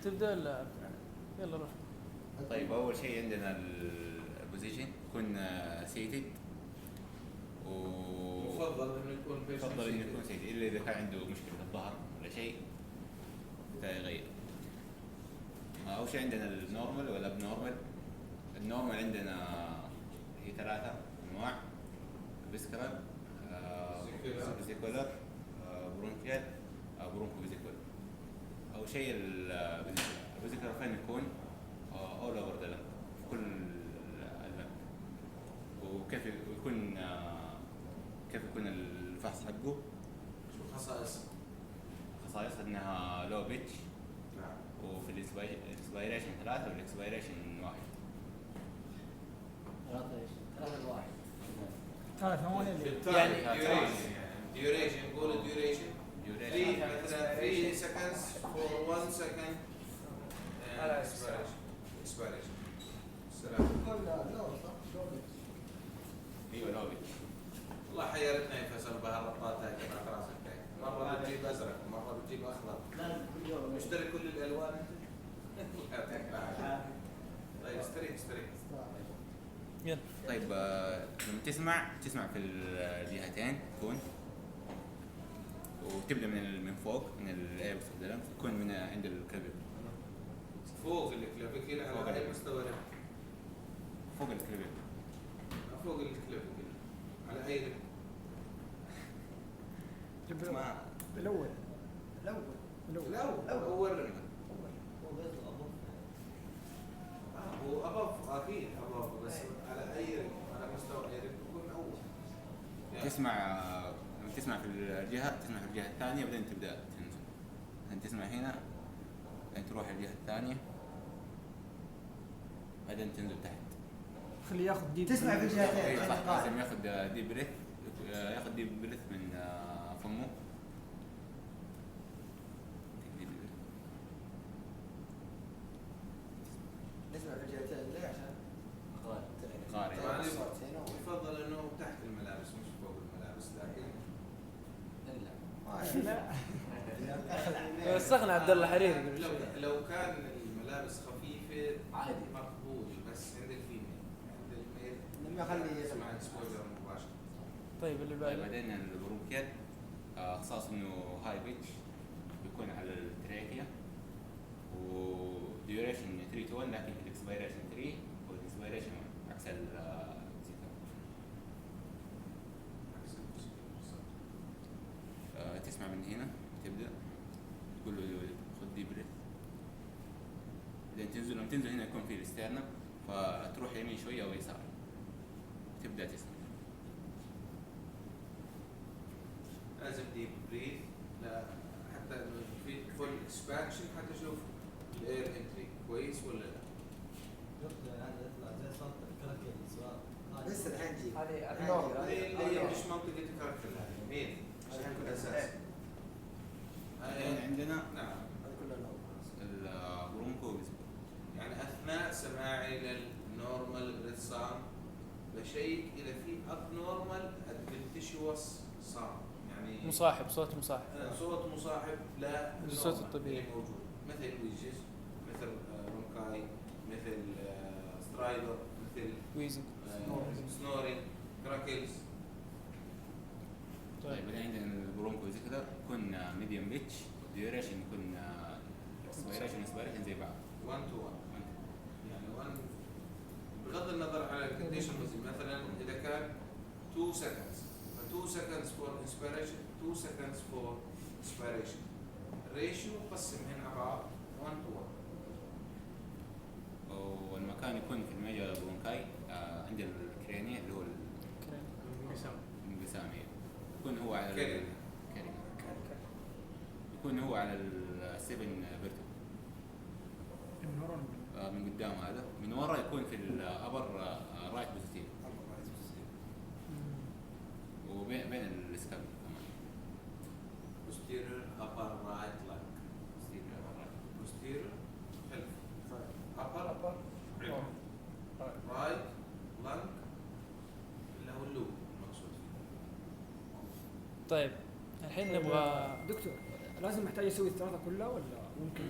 تبدا ولا يلا روح. طيب اول شيء عندنا البوزيشن يكون سيتد، يفضل انه يكون يفضل انه يكون سيتد الا اذا كان عنده مشكله في الظهر ولا شيء يغير. اول شيء عندنا النورمال والاب نورمال. النورمال عندنا هي 3 انواع: فيسكرال، فيزيكولر، برونكيال، برونكو فيزيكولر. اول شيء الفيزيكولر فين يكون اول اوفر ذا لنج في كل اللنج. وكيف يكون كيف يكون الفحص حقه؟ شو خصائص انها لو بيتش، نعم، وفي الاكسبيريشن 3 والاكسبيريشن 1. 3 يعني يعني duration نقول duration 3 مثلا 3 seconds for 1 second expiration. السلام. ايوه لو بيتش. والله حيرتنا يا فيصل بهالربطات هاي تبعت راسك هاي، مرة بتجيب ازرق مرة بتجيب اخضر. مشتري كل الالوان انت؟ يعطيك العافية. طيب استري. يلا. طيب لما تسمع في الجهتين تكون، وتبدا من فوق من الايبكس اوف تكون من عند الكبد، فوق الكلافيكل على اي مستوى؟ فوق الكبد، فوق الكلافيكل على اي ما الاول اول رمل. هو أبف أكيد أبف، بس على أي رقم، على مستوى أي رقم يكون أول. لما تسمع في الجهة تسمع في الجهة الثانية بعدين تبدأ تنزل. بعدين تسمع هنا بعدين تروح الجهة الثانية بعدين تنزل تحت. خليه ياخذ ديب. تسمع في الجهتين. صح، لازم ياخذ ديب بريث، ياخذ ديب بريث من فمه. نسمع في الجهتين ليه؟ عشان قارئ. طبعاً يفضل إنه تحت الملابس مش فوق الملابس، لكن لا استغنى عبد الله حريري قبل لو شوي. لو كان الملابس خفيفة عادي مقبول، بس عند الفيميل عند الميل لما يخلي يسمع اكسبوجر مباشر. طيب اللي طيب بعده. بعدين البرونكيال اختصاص انه هاي بيتش بيكون على التراكيا، وديوريشن 3 to 1، لكن في الاكسبيريشن 3 والاكسبيريشن عكس تسمع من هنا تبدا تقول له خذ دي بريث، بعدين تنزل. لما تنزل هنا يكون في الاسترنم، فتروح يمين شويه او يسار تبدا تسمع. لازم ديب بريث، لا حتى انه في فول اكسبانشن حتى اشوف الاير انتري كويس ولا لا. لسه الحين جيب هذه النورمال. اللي هي مش منطقه الكاركتر هذه مين عشان يكون اساس. بعدين عندنا نعم هذا كله نورمال. البرونكو يعني اثناء سماعي للنورمال بريث ساوند بشيك اذا في اب نورمال ادفنتيشوس ساوند، يعني مصاحب، صوت مصاحب. صوت مصاحب لا الصوت normal الطبيعي. اللي موجود، مثل ويجز، مثل رونكاي، مثل سترايدر، مثل ويزنج. سنورينج، كراكلز. طيب بعدين عندنا البرونكو زي كذا يكون ميديوم بيتش، ديوريشن يكون اكسبيريشن زي بعض 1 to 1 يعني 1 بغض النظر على الكونديشن. مثلا اذا كان 2 seconds ف 2 seconds for inspiration 2 seconds for expiration، الريشيو قسمهن على بعض 1 to 1. والمكان يكون في الميجا برونكاي عند الكرينيا اللي هو الانقسامي، يكون هو على كرينيا. يكون هو على السيفن فيرتو من قدام. هذا من ورا يكون في الابر رايت بوزيتيف، وبين السكاب كمان posterior upper right lung، posterior خلف، upper right lung اللي هو اللوب المقصود فيه. طيب الحين نبغى دكتور، لازم محتاج اسوي الثلاثه كلها ولا ممكن؟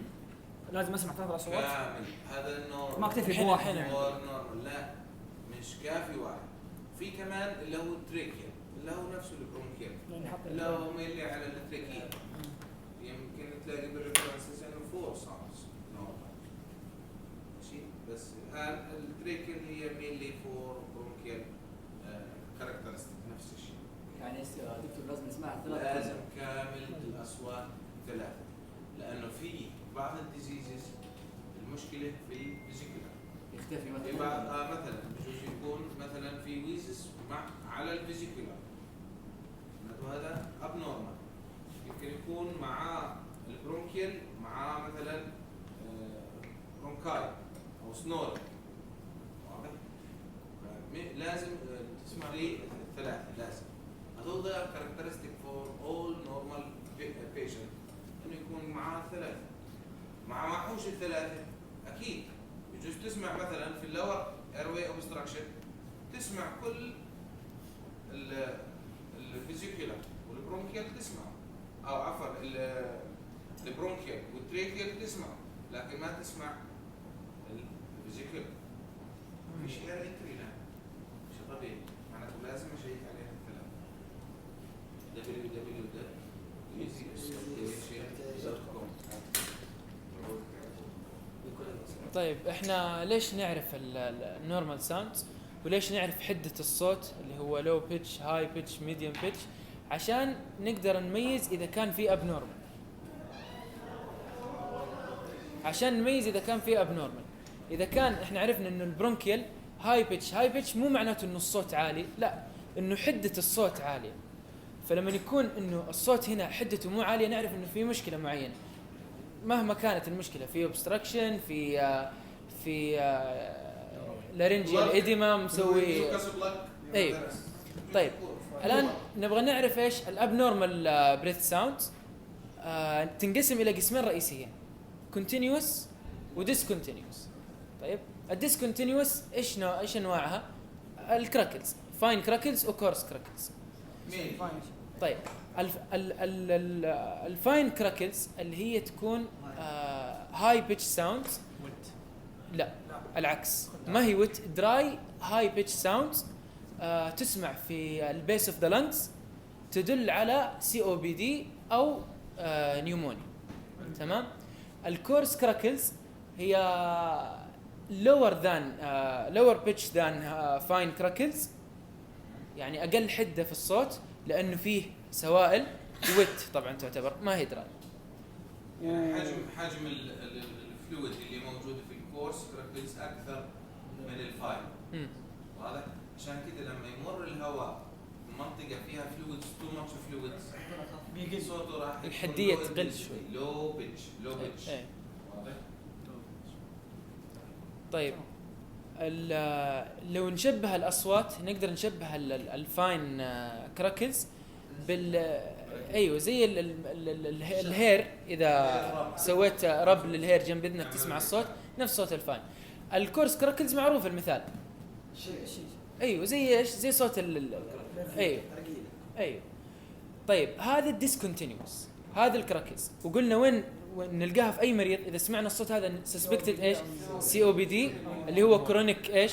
لازم اسمع 3 اصوات. كامل هذا النورمال. ما اكتفي الحين- بواحد. الحين. هو النورمال لا، مش كافي واحد. في كمان اللي هو التريكيا اللي هو نفسه البرونكيال يعني حط اللي هو ميلي على التريكيا. يمكن تلاقي بالريفرنسز انه 4 ساوندز نورمال ماشي، بس الان التريكيال هي ميلي فور برونكيال كاركترستيك نفس الشيء. يعني دكتور لازم نسمعها لازم كامل الاصوات ثلاثه، لانه في بعض الديزيزز المشكله في الفيزيكولار. يختفي في بعض مثلا بجوز يكون مثلا في ويزس مع على الفيزيكولار، هذا ابنورمال. يمكن يكون مع البرونكيال مع مثلا برونكاي او سنور، واضح؟ لازم تسمع لي ثلاثه، لازم هذول كاركترستيك فور اول نورمال بيشنت انه يكون معاه ثلاثه. معهوش الثلاثه اكيد يجوز تسمع مثلا في اللور ايرواي اوبستراكشن تسمع كل الفيزيكولار والبرونكيال تسمع، او عفوا البرونكيال والتريكيال تسمع، لكن ما تسمع الفيزيكولار. مش اير انتري لا، مش طبيعي، معناته لازم اشيك عليها الثلاثه. www.easy.com. طيب احنا ليش نعرف النورمال ساوندز وليش نعرف حدة الصوت اللي هو لو بيتش هاي بيتش ميديوم بيتش؟ عشان نقدر نميز اذا كان في اب نورمال. عشان نميز اذا كان في اب نورمال. اذا كان احنا عرفنا انه البرونكيال هاي بيتش مو معناته انه الصوت عالي، لا، انه حدة الصوت عالية. فلما يكون انه الصوت هنا حدته مو عالية نعرف انه في مشكلة معينة. مهما كانت المشكلة، في اوبستراكشن، في لارنجيال اديما مسوي. ايوه. طيب الان نبغى نعرف ايش الابنورمال بريث ساوند. تنقسم الى قسمين رئيسيين، كونتينيوس وديسكونتينيوس. طيب الديسكونتينيوس ايش انواعها؟ الكراكلز، فاين كراكلز وكورس كراكلز. طيب الفاين كراكلز اللي هي تكون هاي بيتش ساوندز. لا العكس، ما هي ويت، دراي هاي بيتش ساوندز تسمع في البيس اوف ذا لانجز، تدل على سي او بي دي او نيومونيا. تمام. الكورس كراكلز هي lower pitch than fine crackles، يعني اقل حده في الصوت لانه فيه سوائل ويت، طبعا تعتبر ما هي دراي. يعني حجم الفلويد اللي موجود في الكورس كراكلز اكثر من الفاين. واضح؟ عشان كده لما يمر الهواء منطقه فيها فلويدز، تو ماتش فلويدز، بيجي صوته راح الحديه تقل شوي، لو بيتش. واضح؟ طيب لو نشبه الاصوات نقدر نشبه الفاين كراكلز ايوه زي الهير. اذا سويت رب للهير جنب اذنك تسمع الصوت نفس صوت الفاين. الكورس كراكلز معروف المثال، ايوه زي ايش؟ زي صوت ايوه. طيب هذا الديسكونتينيوس، هذا الكراكلز، وقلنا وين نلقاها في اي مريض اذا سمعنا الصوت هذا سسبكتد ايش؟ سي او بي دي اللي هو كرونيك ايش؟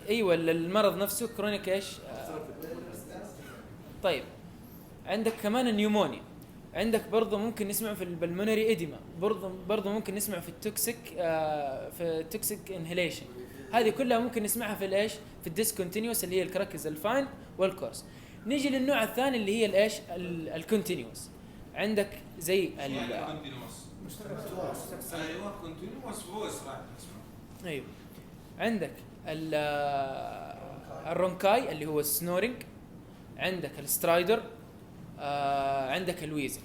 ايوه المرض نفسه كرونيك ايش؟ طيب عندك كمان النيومونيا، عندك برضه ممكن نسمع في البلمونري ايديما، برضه ممكن نسمع في التوكسيك انهيليشن. هذه كلها ممكن نسمعها في الايش؟ في الديسكونتينيوس اللي هي الكراكز الفاين والكورس. نيجي للنوع الثاني اللي هي الايش؟ الكونتينيوس. عندك زي كونتينوس. ايوه كونتينوس فويس راح تسمع. ايوه عندك الرونكاي اللي هو السنورينج، عندك السترايدر، عندك الويزنج.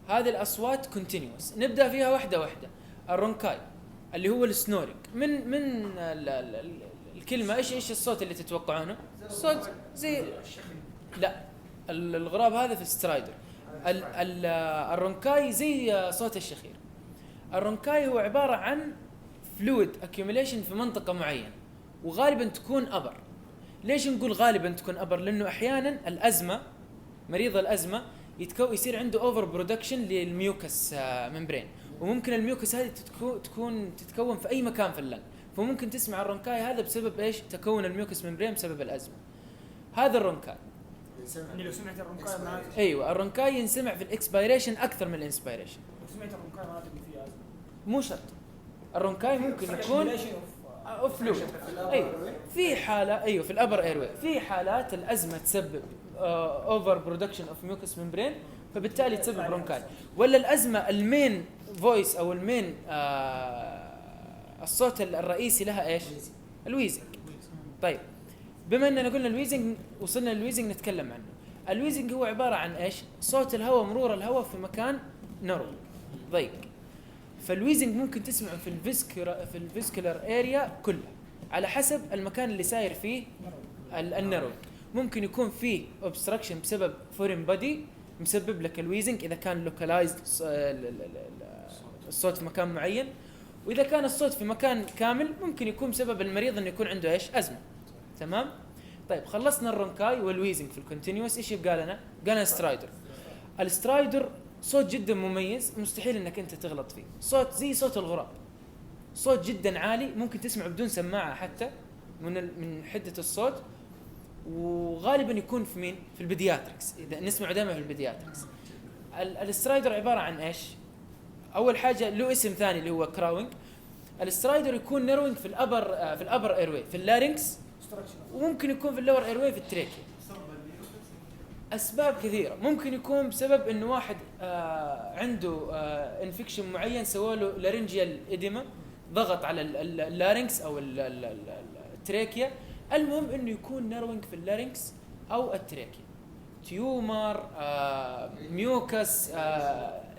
هذه الاصوات كونتينيوس. نبدا فيها واحده واحده. الرونكاي اللي هو السنورينج، من الكلمه ايش الصوت اللي تتوقعونه؟ الصوت زي لا الغراب هذا في السترايدر. الرونكاي زي صوت الشخير. الرونكاي هو عباره عن فلويد اكيوميليشن في منطقه معينه، وغالبا تكون ابر. ليش نقول غالبا تكون ابر؟ لانه احيانا الازمه، مريض الازمه يصير عنده اوفر برودكشن للميوكس ممبرين، وممكن الميوكس هذه تتكون في اي مكان في اللنج، فممكن تسمع الرونكاي هذا بسبب ايش؟ تكون الميوكس ممبرين بسبب الازمه. هذا الرونكاي يعني لو سمعت الرونكاي معناته ايوه، الرونكاي ينسمع في الاكسبيريشن اكثر من الانسبيريشن. لو سمعت الرونكاي معناته إن في ازمه. مو شرط، الرونكاي ممكن يكون اوف فلويد. ايوه في حاله، ايوه في الابر ايروي في حالات الازمه تسبب اوفر برودكشن اوف ميوكس ممبرين، فبالتالي تسبب رونكاي. ولا الازمه المين فويس او المين الصوت الرئيسي لها ايش؟ الويزنج. طيب بما اننا قلنا الويزنج، وصلنا للويزنج نتكلم عنه. الويزنج هو عباره عن ايش؟ صوت الهواء، مرور الهواء في مكان نرو ضيق. فالويزنج ممكن تسمعه في الفيسكولار اريا كلها على حسب المكان اللي ساير فيه النرو. ممكن يكون فيه اوبستراكشن بسبب فورين بادي مسبب لك الويزنج اذا كان لوكالايزد الصوت في مكان معين، واذا كان الصوت في مكان كامل ممكن يكون بسبب المريض انه يكون عنده ايش؟ ازمه. تمام؟ طيب خلصنا الرونكاي والويزنج في الكونتينيوس، ايش يبقى لنا؟ قالنا سترايدر. السترايدر صوت جدا مميز، مستحيل انك انت تغلط فيه، صوت زي صوت الغراب، صوت جدا عالي، ممكن تسمعه بدون سماعه حتى من حده الصوت، وغالبا يكون في مين؟ في البيدياتريكس، اذا نسمعه دائما في البيدياتريكس. السترايدر عباره عن ايش؟ اول حاجه له اسم ثاني اللي هو كراوينج. السترايدر يكون نيروينج في الابر ايروي في اللارينكس، وممكن يكون في اللور ايروي في التريكيا. اسباب كثيره، ممكن يكون بسبب انه واحد عنده انفكشن معين سوى له لارنجيال اديما، ضغط على اللارينكس او التريكيا. المهم انه يكون نيروينج في اللارينكس او التريكيا، تيومر، ميوكس،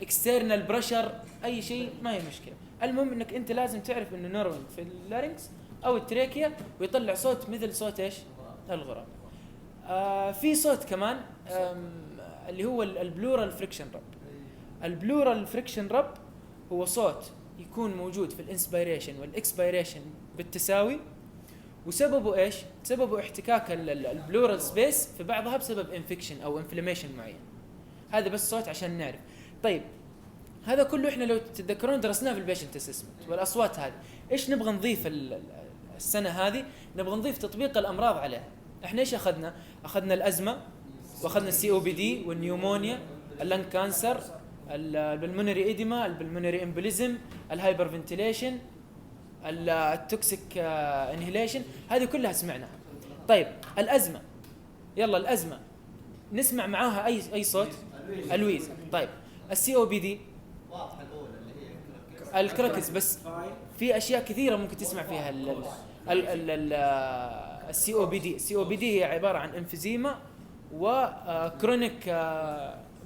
اكسترنال بريشر، اي شيء ما هي مشكله. المهم انك انت لازم تعرف انه نيروينج في اللارينكس او التريكيا، ويطلع صوت مثل صوت ايش؟ الغراب. في صوت كمان اللي هو البلورال فريكشن رب. البلورال فريكشن رب هو صوت يكون موجود في الانسبيريشن والاكسبيريشن بالتساوي، وسببه ايش؟ سببه احتكاك البلورال سبيس في بعضها بسبب انفكشن او انفلاميشن معين. هذا بس صوت عشان نعرف. طيب هذا كله احنا لو تتذكرون درسناه في البيشنت اسسمنت. والاصوات هذه ايش نبغى نضيف السنه هذه؟ نبغى نضيف تطبيق الامراض عليها. احنا ايش اخذنا؟ اخذنا الازمه، واخذنا السي او بي دي والنيومونيا، اللنج كانسر، البلمونري ايديما، البلمونري امبوليزم، الهايبر فنتيليشن، التوكسيك انهيليشن، هذه كلها سمعناها. طيب الازمه، يلا الازمه نسمع معاها اي صوت؟ الويز. طيب السي او بي دي واضحه الاولى اللي هي الكراكس، بس في اشياء كثيره ممكن تسمع فيها السي او بي دي. السي او بي دي هي عباره عن انفيزيما وكرونيك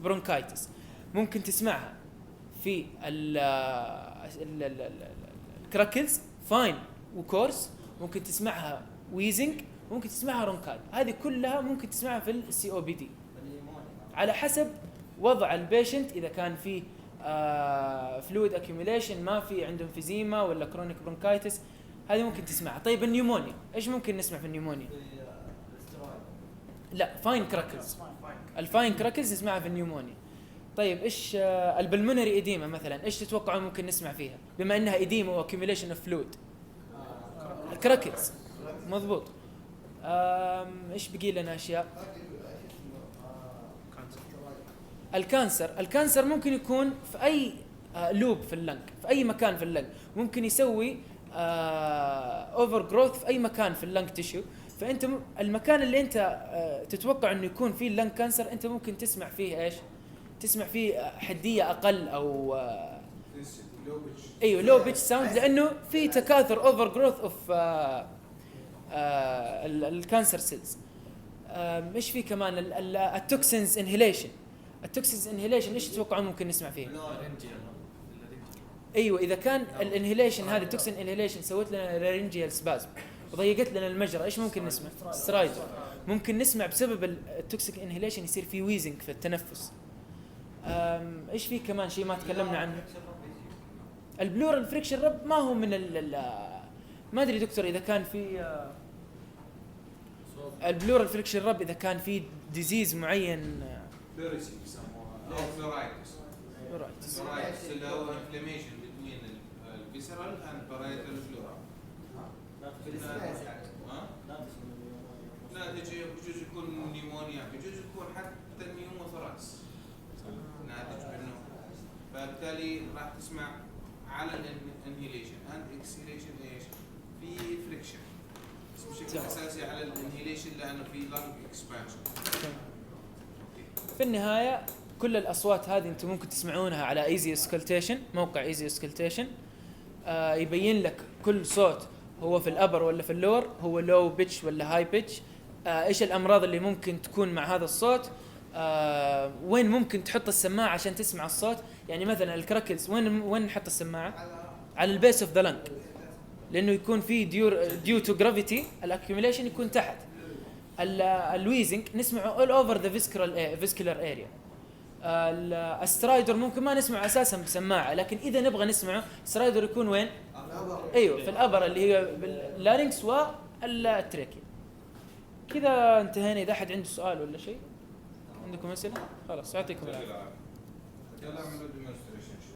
برونكايتس. ممكن تسمعها في الكراكلز فاين وكورس، ممكن تسمعها ويزنج، ممكن تسمعها رونكاي. هذه كلها ممكن تسمعها في السي او بي دي على حسب وضع البيشنت. اذا كان في فلويد اكيوميليشن، ما في عنده انفيزيما ولا كرونيك برونكايتس، هذه ممكن تسمعها. طيب النيومونيا ايش ممكن نسمع في النيومونيا؟ لا فاين كراكلز، الفاين كراكلز نسمعها في النيومونيا. طيب ايش البلمونري ايديما مثلا، ايش تتوقعون ممكن نسمع فيها بما انها ايديما واكيوميليشن اوف فلويد؟ كراكلز، مضبوط. ايش بقي لنا اشياء؟ الكانسر ممكن يكون في اي لوب في اللنج، في اي مكان في اللنج، ممكن يسوي اوفر جروث في اي مكان في اللنج تيشو. فانت المكان اللي انت تتوقع انه يكون فيه اللنج كانسر، انت ممكن تسمع فيه ايش؟ تسمع فيه حديه اقل او ايوه لو بيتش ساوند، لانه في تكاثر اوفر جروث اوف الكانسر سيلز. ايش في كمان؟ التوكسينز انهيليشن. التوكسينز انهيليشن ايش تتوقعون ممكن نسمع فيه؟ ايوه اذا كان الانهيليشن هذه التوكسين انهيليشن سوت لنا لارنجيال سبازم وضيقت لنا المجرى، ايش ممكن نسمع؟ سترايدر. ممكن نسمع بسبب التوكسيك انهيليشن يصير في ويزنج في التنفس. ايش في كمان شيء ما تكلمنا عنه؟ البلورال فريكشن رب ما هو من ما ادري دكتور اذا كان في البلورال فريكشن رب اذا كان في ديزيز معين. او فلورايتس. Right. فلورايتس اللي هو inflammation between الفيسرال and parietal flora. ها؟ ناتج بجوز يكون نيمونيا، بجوز يكون حتى نيوموثراكس ناتج منه. فبالتالي راح تسمع على الانهيليشن اند اكسهيليشن ايش؟ في فريكشن بس بشكل اساسي على الانهيليشن لانه في لانج اكسبانشن. في النهاية كل الأصوات هذه أنتم ممكن تسمعونها على ايزي اسكلتيشن، موقع ايزي اسكلتيشن. يبين لك كل صوت هو في الأبر ولا في اللور، هو لو بيتش ولا هاي بيتش، إيش الأمراض اللي ممكن تكون مع هذا الصوت، وين ممكن تحط السماعة عشان تسمع الصوت. يعني مثلا الكراكلز وين نحط السماعة؟ على البيس اوف ذا لنج، لأنه يكون في ديو تو جرافيتي الاكيوميليشن يكون تحت. الويزنج نسمعه all over the viscular area. السترايدر ممكن ما نسمعه اساسا بسماعه، لكن اذا نبغى نسمعه سترايدر يكون وين؟ ايوه في الابر اللي هي اللارynx والتريكي. كذا انتهينا. اذا احد عنده سؤال ولا شيء، عندكم اسئله؟ خلاص يعطيكم العافيه. يلا اعملوا demonstration.